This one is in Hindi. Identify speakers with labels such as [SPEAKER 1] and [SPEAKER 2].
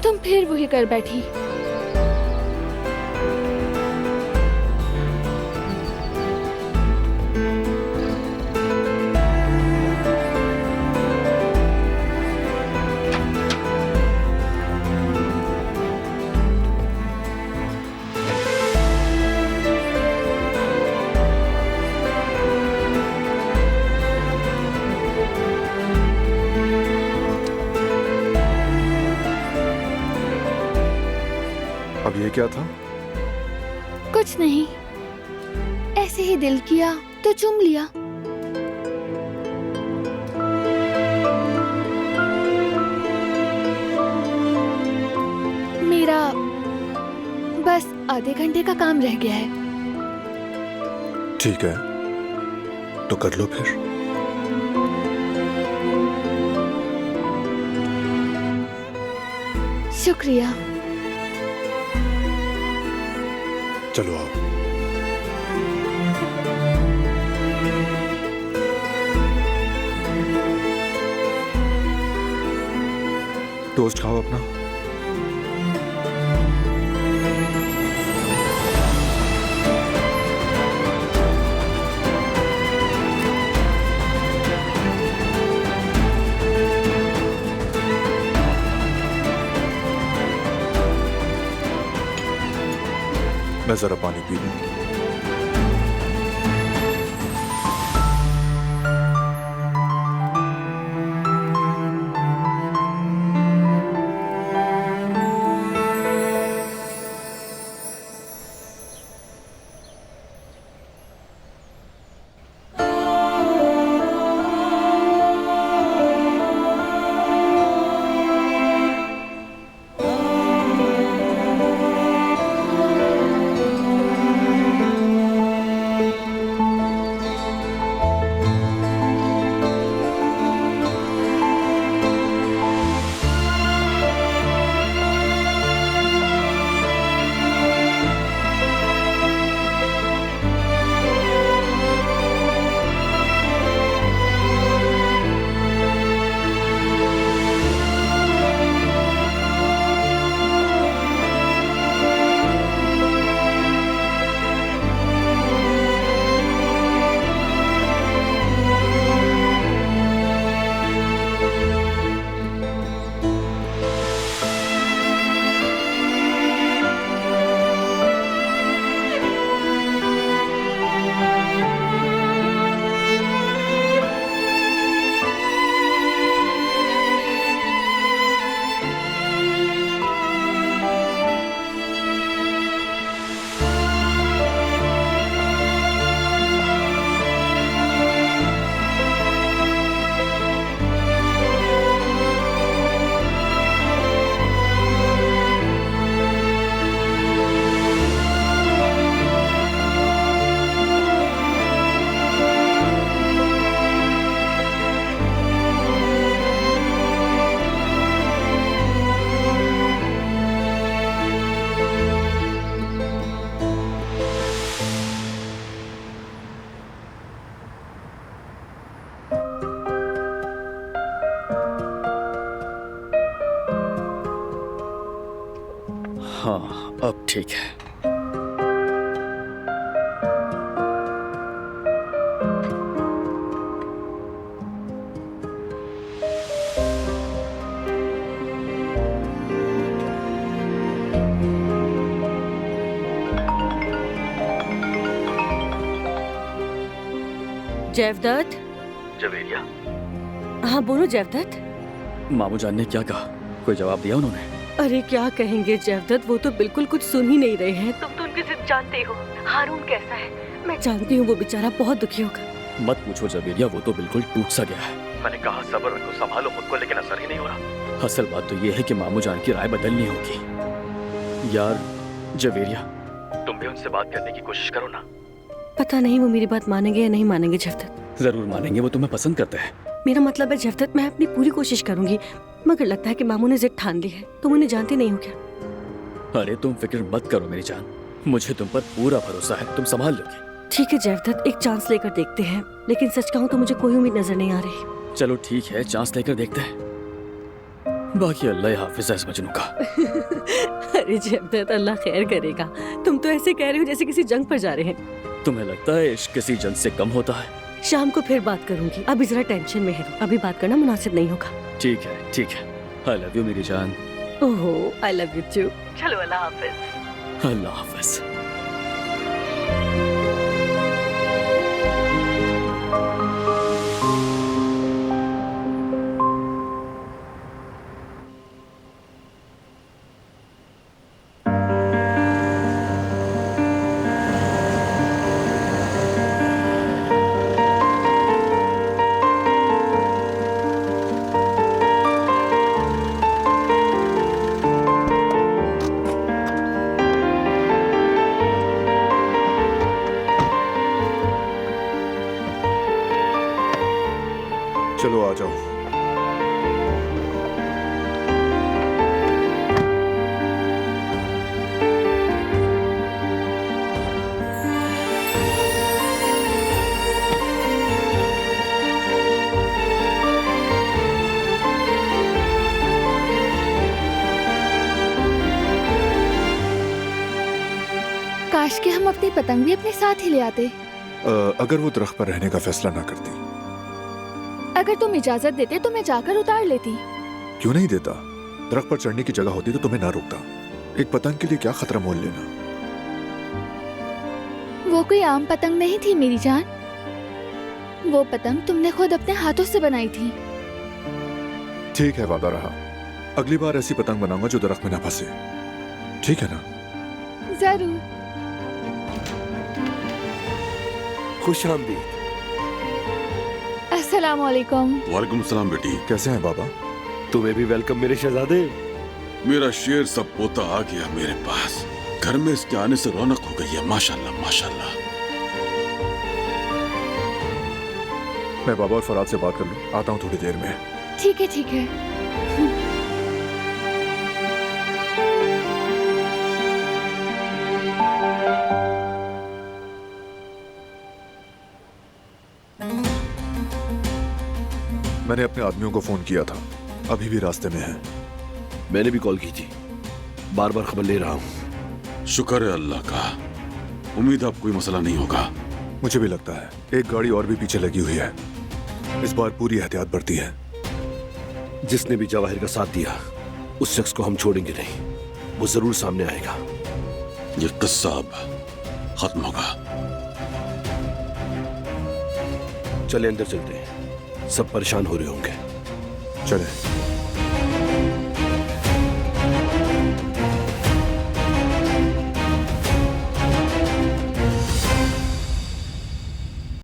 [SPEAKER 1] तुम फिर वही कर बैठी।
[SPEAKER 2] अब ये क्या था?
[SPEAKER 1] कुछ नहीं, ऐसे ही दिल किया तो चूम लिया। मेरा बस आधे घंटे का काम रह गया है।
[SPEAKER 2] ठीक है, तो कर लो फिर।
[SPEAKER 1] शुक्रिया।
[SPEAKER 2] चलो आओ। टोस्ट खाओ अपना। मैं जरा पानी पी लूं।
[SPEAKER 3] हाँ, अब ठीक है।
[SPEAKER 4] जैवदत्त।
[SPEAKER 3] जवेरिया।
[SPEAKER 4] हाँ बोलो जैवदत्त।
[SPEAKER 3] मामू जान ने क्या कहा? कोई जवाब दिया उन्होंने?
[SPEAKER 4] अरे क्या कहेंगे जैवदत्त, वो तो बिल्कुल कुछ सुन ही नहीं रहे हैं। तुम तो उनकी जिद जानते हो। हारून कैसा है? मैं जानती हूँ वो बेचारा बहुत दुखी होगा।
[SPEAKER 3] मत पूछो जवेरिया, वो तो बिल्कुल टूट सा गया है। मैंने कहा सब्र रखो, संभालो खुद को, लेकिन असर ही नहीं हो रहा। असल बात तो ये है कि मामू जान की राय बदलनी होगी। यार जवेरिया, तुम भी उनसे बात करने की कोशिश करो ना।
[SPEAKER 4] पता नहीं वो मेरी बात मानेंगे या नहीं मानेंगे जैवदत्त।
[SPEAKER 3] जरूर मानेंगे, वो तुम्हें पसंद करते हैं।
[SPEAKER 4] मेरा मतलब है जैवदत्त, मैं अपनी पूरी कोशिश करूंगी, मगर लगता है कि मामू ने जिद ठान ली है। तुम उन्हें जानते नहीं हो क्या?
[SPEAKER 3] अरे तुम फिक्र मत करो मेरी जान, मुझे तुम पर पूरा भरोसा है, तुम संभाल लोगे।
[SPEAKER 4] ठीक है जैवदत्त, एक चांस लेकर देखते हैं, लेकिन सच कहूँ तो मुझे कोई उम्मीद नजर नहीं आ रही।
[SPEAKER 3] चलो ठीक है, चांस लेकर देखते हैं। बाकी अल्लाह हाफिज है इस मजनू का।
[SPEAKER 4] अरे जवदत, अल्लाह खैर करेगा। तुम तो ऐसे कह रहे हो जैसे किसी जंग पर जा रहे हैं।
[SPEAKER 3] तुम्हें लगता है इश्क किसी जंग से कम होता है?
[SPEAKER 4] शाम को फिर बात करूंगी, अभी जरा टेंशन में है, अभी बात करना मुनासिब नहीं होगा।
[SPEAKER 3] ठीक है ठीक है। आई लव यू मेरी जान।
[SPEAKER 4] ओहो, आई लव यू टू। चलो अल्लाह हाफिज।
[SPEAKER 3] अल्लाह हाफिज।
[SPEAKER 2] चलो आ जाओ।
[SPEAKER 1] काश कि हम अपनी पतंग भी अपने साथ ही ले आते।
[SPEAKER 2] अगर वो दरख्त पर रहने का फैसला ना करती।
[SPEAKER 1] अगर तुम इजाजत देते तो मैं जाकर उतार लेती।
[SPEAKER 2] क्यों नहीं देता? दरख्त पर चढ़ने की जगह होती तो तुम्हें ना रोकता। एक पतंग के लिए क्या खतरा मोल लेना।
[SPEAKER 1] वो कोई आम पतंग नहीं थी मेरी जान। वो पतंग तुमने खुद अपने हाथों से बनाई थी।
[SPEAKER 2] ठीक है, वादा रहा। अगली बार ऐसी पतंग बनाऊंगा जो दरख्त में ना फंसे। ठीक है ना?
[SPEAKER 1] जरूर।
[SPEAKER 5] खुश आमदीद।
[SPEAKER 1] अस्सलाम वालेकुम।
[SPEAKER 6] वालेकुम सलाम बेटी।
[SPEAKER 2] कैसे हैं बाबा?
[SPEAKER 5] तुम्हें भी वेलकम मेरे शहजादे।
[SPEAKER 6] मेरा शेर सब पोता आ गया मेरे पास। घर में इसके आने से रौनक हो गई है, माशाल्लाह माशाल्लाह।
[SPEAKER 2] मैं बाबा और फराद से बात कर लूं, आता हूँ थोड़ी देर में।
[SPEAKER 1] ठीक है ठीक है।
[SPEAKER 2] मैंने अपने आदमियों को फोन किया था, अभी भी रास्ते में है।
[SPEAKER 5] मैंने भी कॉल की थी, बार बार खबर ले रहा हूँ।
[SPEAKER 6] शुक्र है अल्लाह का। उम्मीद अब कोई मसला नहीं होगा।
[SPEAKER 2] मुझे भी लगता है एक गाड़ी और भी पीछे लगी हुई है। इस बार पूरी एहतियात बरती है।
[SPEAKER 5] जिसने भी जवाहिर का साथ दिया उस शख्स को हम छोड़ेंगे नहीं, वो जरूर सामने आएगा।
[SPEAKER 6] ये किस्सा अब खत्म होगा।
[SPEAKER 5] चले अंदर चलते हैं, सब परेशान हो रहे होंगे।
[SPEAKER 2] चले।